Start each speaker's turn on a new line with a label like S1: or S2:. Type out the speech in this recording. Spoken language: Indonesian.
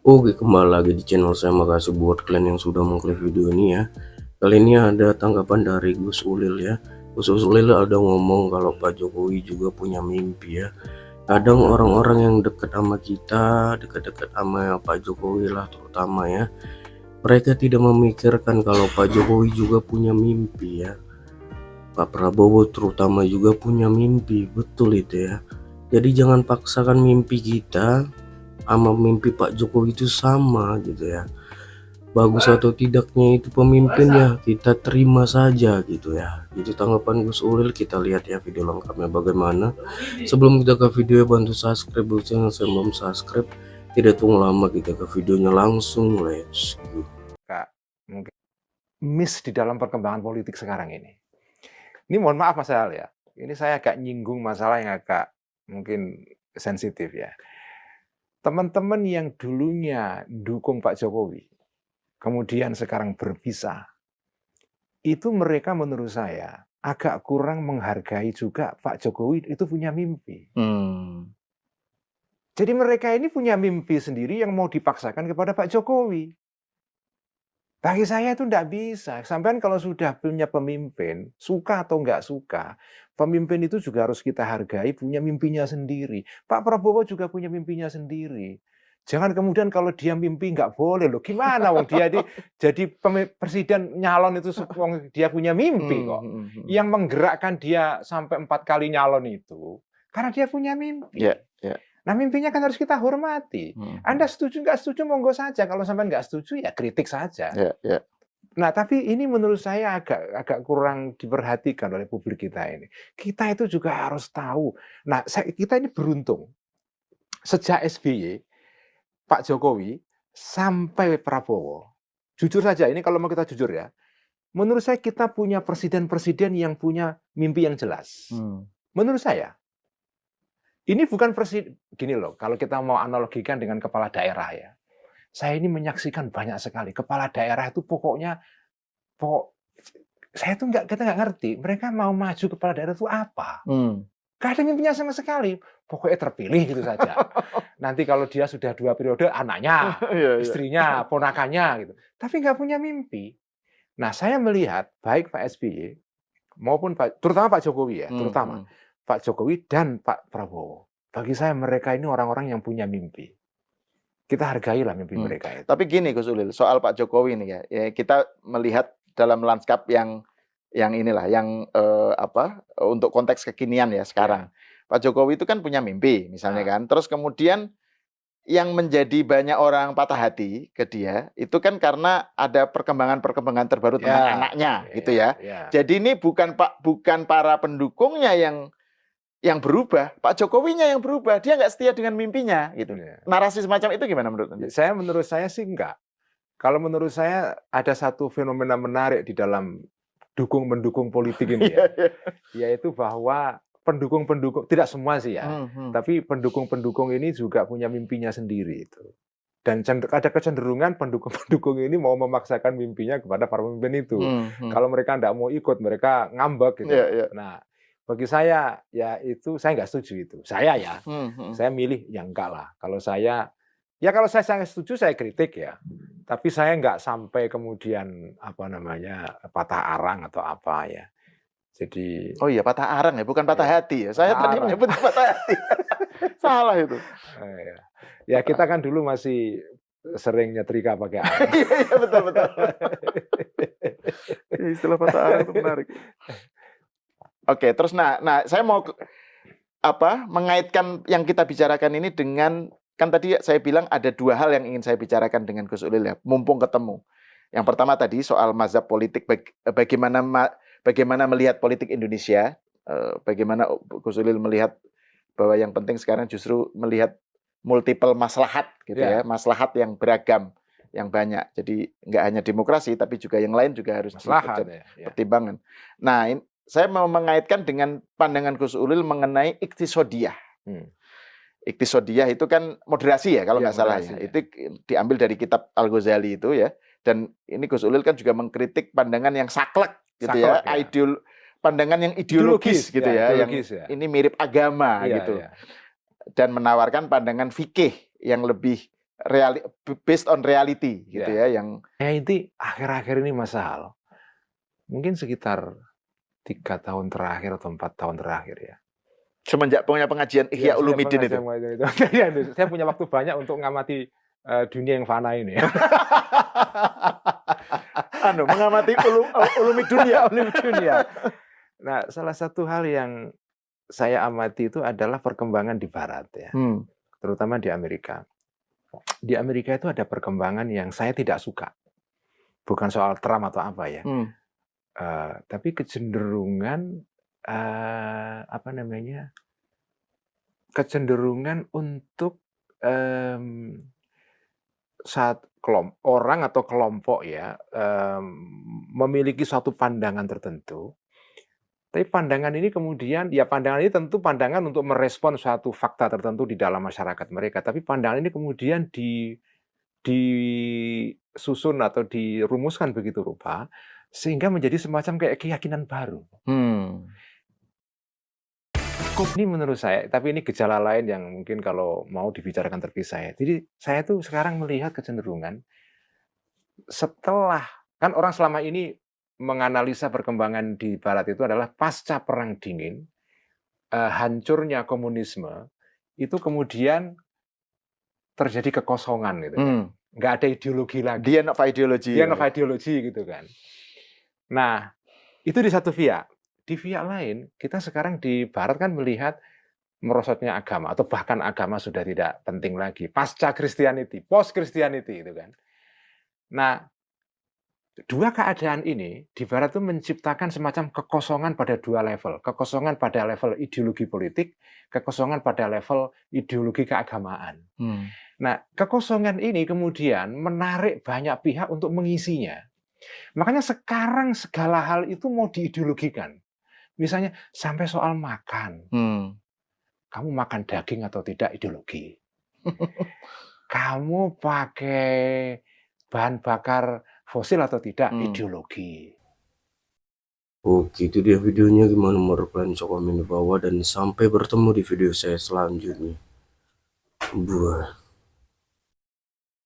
S1: Oke, kembali lagi di channel saya. Makasih buat kalian yang sudah mengklik video ini ya. Kali ini ada tanggapan dari Gus Ulil ya. Gus Ulil ada ngomong kalau Pak Jokowi juga punya mimpi ya. Kadang orang-orang yang dekat sama kita, dekat-dekat sama Pak Jokowi lah terutama ya, mereka tidak memikirkan kalau Pak Jokowi juga punya mimpi ya. Pak Prabowo terutama juga punya mimpi, betul itu ya. Jadi jangan paksakan mimpi kita sama mimpi Pak Jokowi itu sama gitu ya. Bagus atau tidaknya itu pemimpin ya kita terima saja gitu ya. Itu tanggapan Gus Ulil. Kita lihat ya video lengkapnya bagaimana. Sebelum kita ke video, bantu subscribe buat channel saya belum subscribe. Tidak tunggu lama, kita ke videonya langsung, let's go.
S2: Kak, mungkin miss di dalam perkembangan politik sekarang ini. Ini mohon maaf Mas Al ya, ini saya agak nyinggung masalah yang agak mungkin sensitif ya. Teman-teman yang dulunya dukung Pak Jokowi, kemudian sekarang berpisah, itu mereka menurut saya agak kurang menghargai juga Pak Jokowi itu punya mimpi. Jadi mereka ini punya mimpi sendiri yang mau dipaksakan kepada Pak Jokowi. Bagi saya itu enggak bisa. Sampean kalau sudah punya pemimpin, suka atau enggak suka, pemimpin itu juga harus kita hargai punya mimpinya sendiri. Pak Prabowo juga punya mimpinya sendiri. Jangan kemudian kalau dia mimpi enggak boleh loh. Gimana wong dia jadi presiden nyalon itu wong dia punya mimpi kok. Yang menggerakkan dia sampai 4 kali nyalon itu karena dia punya mimpi.
S3: Ya, ya.
S2: Nah, mimpinya kan harus kita hormati. Anda setuju nggak setuju, monggo saja. Kalau sampai nggak setuju, ya kritik saja.
S3: Ya, ya.
S2: Nah, tapi ini menurut saya agak kurang diperhatikan oleh publik kita ini. Kita itu juga harus tahu. Nah, kita ini beruntung. Sejak SBY, Pak Jokowi, sampai Prabowo. Jujur saja, ini kalau mau kita jujur ya. Menurut saya kita punya presiden-presiden yang punya mimpi yang jelas. Menurut saya. Ini bukan presiden, gini loh, kalau kita mau analogikan dengan kepala daerah ya. Saya ini menyaksikan banyak sekali. Kepala daerah itu pokoknya, kita nggak ngerti, mereka mau maju kepala daerah itu apa. Gak ada mimpinya sama sekali. Pokoknya terpilih gitu saja. Nanti kalau dia sudah 2 periode, anaknya, istrinya, ponakannya gitu. Tapi nggak punya mimpi. Nah, saya melihat baik Pak SBY maupun terutama Pak Jokowi ya, terutama. Pak Jokowi dan Pak Prabowo. Bagi saya mereka ini orang-orang yang punya mimpi. Kita hargailah mimpi mereka itu.
S3: Tapi gini Gus Ulil, soal Pak Jokowi nih ya, kita melihat dalam lanskap yang inilah, yang untuk konteks kekinian ya sekarang. Pak Jokowi itu kan punya mimpi misalnya kan. Terus kemudian yang menjadi banyak orang patah hati ke dia itu kan karena ada perkembangan-perkembangan terbaru tentang anaknya gitu ya. Jadi ini bukan para pendukungnya yang berubah, Pak Jokowinya yang berubah. Dia nggak setia dengan mimpinya gitu. Narasi semacam itu gimana menurut Anda?
S2: Menurut saya sih enggak. Kalau menurut saya ada satu fenomena menarik di dalam dukung-mendukung politik ini ya. Yaitu bahwa pendukung-pendukung, tidak semua sih ya, tapi pendukung-pendukung ini juga punya mimpinya sendiri itu. Dan ada kecenderungan pendukung-pendukung ini mau memaksakan mimpinya kepada para pemimpin itu. Kalau mereka tidak mau ikut, mereka ngambek gitu. Nah, bagi saya ya itu saya nggak setuju itu. Saya milih yang enggak lah. Kalau saya setuju saya kritik ya. Tapi saya nggak sampai kemudian patah arang atau apa ya. Jadi
S3: oh iya, patah arang ya, bukan patah hati ya. Saya tadi menyebut patah hati. Salah itu.
S2: Ya kita kan dulu masih sering nyetrika pakai arang.
S3: Iya, betul. Istilah patah arang itu menarik. Oke, terus nah saya mau mengaitkan yang kita bicarakan ini dengan, kan tadi saya bilang ada 2 hal yang ingin saya bicarakan dengan Gus Ulil ya, mumpung ketemu. Yang pertama tadi soal mazhab politik, bagaimana melihat politik Indonesia, bagaimana Gus Ulil melihat bahwa yang penting sekarang justru melihat multiple maslahat gitu ya, maslahat yang beragam, yang banyak. Jadi nggak hanya demokrasi, tapi juga yang lain juga harus pertimbangan. Nah, saya mau mengaitkan dengan pandangan Gus Ulil mengenai iktisodiyah. Iktisodiyah itu kan moderasi ya kalau nggak salah ya. Itu diambil dari kitab Al-Ghazali itu ya. Dan ini Gus Ulil kan juga mengkritik pandangan yang saklek gitu ya. Pandangan yang ideologis gitu ya. Yang ini mirip agama gitu. Dan menawarkan pandangan fikih yang lebih based on reality gitu ya yang
S2: inti akhir-akhir ini Mas Hal, mungkin sekitar 3 tahun terakhir atau 4 tahun terakhir ya.
S3: semenjak punya pengajian Ihya Ulumuddin itu.
S2: Saya punya waktu banyak untuk mengamati dunia yang fana ini.
S3: Mengamati ulumi dunia.
S2: Nah, salah satu hal yang saya amati itu adalah perkembangan di Barat ya, terutama di Amerika. Di Amerika itu ada perkembangan yang saya tidak suka, bukan soal Trump atau apa ya, tapi kecenderungan kecenderungan untuk saat orang atau kelompok ya memiliki suatu pandangan tertentu, tapi pandangan ini kemudian pandangan ini tentu pandangan untuk merespon suatu fakta tertentu di dalam masyarakat mereka, tapi pandangan ini kemudian disusun atau dirumuskan begitu rupa sehingga menjadi semacam kayak keyakinan baru. Ini menurut saya, tapi ini gejala lain yang mungkin kalau mau dibicarakan terpisah ya. Jadi saya tuh sekarang melihat kecenderungan setelah, kan orang selama ini menganalisa perkembangan di Barat itu adalah pasca Perang Dingin, hancurnya komunisme, itu kemudian terjadi kekosongan gitu. Nggak ada ideologi lagi.
S3: Dia of ideology
S2: gitu kan. Nah, itu di satu pihak. Di pihak lain, kita sekarang di Barat kan melihat merosotnya agama, atau bahkan agama sudah tidak penting lagi. Pasca Christianity, post Christianity itu kan. Nah, dua keadaan ini di Barat itu menciptakan semacam kekosongan pada dua level. Kekosongan pada level ideologi politik, kekosongan pada level ideologi keagamaan. Nah, kekosongan ini kemudian menarik banyak pihak untuk mengisinya. Makanya sekarang segala hal itu mau diideologikan. Misalnya sampai soal makan. Kamu makan daging atau tidak, ideologi. Kamu pakai bahan bakar fosil atau tidak, ideologi.
S1: Oke, itu dia videonya. Gimana menurut kalian? Komen di bawah dan sampai bertemu di video saya selanjutnya. Buah.